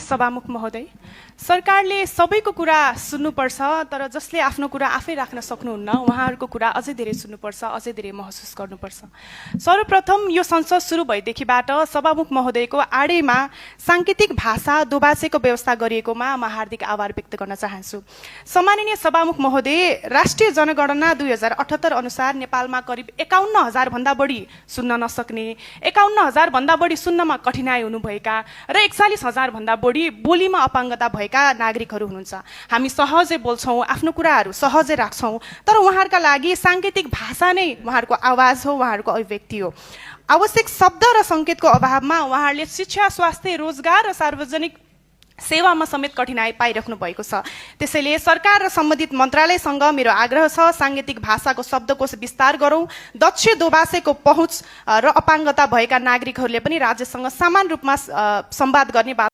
सभामुख महोदय, सरकारले सबैको कुरा सुन्नुपर्छ, तर जसले आफ्नो कुरा आफै राख्न सक्नुहुन्न उहाँहरूको कुरा अझै धेरै सुन्नुपर्छ, अझै धेरै महसुस गर्नुपर्छ। सर्वप्रथम यो संसद सुरु भएदेखिबाट सभामुख महोदयको आडैमा साङ्केतिक भाषा दोभाषेको व्यवस्था गरिएकोमा म हार्दिक आभार व्यक्त गर्न चाहन्छु। सम्माननीय सभामुख महोदय, राष्ट्रिय जनगणना 2078 अनुसार नेपालमा करिब 51,000 भन्दा बढी सुन्न नसक्ने, 51,000 भन्दा बढी सुन्नमा कठिनाई हुनुभएका र 41,000 भन्दा बढी बोलीमा अपाङ्गता भएका नागरिकहरू हुनुहुन्छ। हामी सहजै बोल्छौँ, आफ्नो कुराहरू सहजै राख्छौँ, तर उहाँहरूका लागि साङ्केतिक भाषा नै उहाँहरूको आवाज हो, उहाँहरूको अभिव्यक्ति हो। आवश्यक शब्द र सङ्केतको अभावमा उहाँहरूले शिक्षा, स्वास्थ्य, रोजगार र सार्वजनिक सेवामा समेत कठिनाई पाइराख्नु भएको छ। त्यसैले सरकार र सम्बन्धित मन्त्रालयसँग मेरो आग्रह छ, साङ्केतिक भाषाको शब्दकोश विस्तार गरौँ, दक्ष दोभाषेको पहुँच र अपाङ्गता भएका नागरिकहरूले पनि राज्यसँग समान रूपमा संवाद गर्ने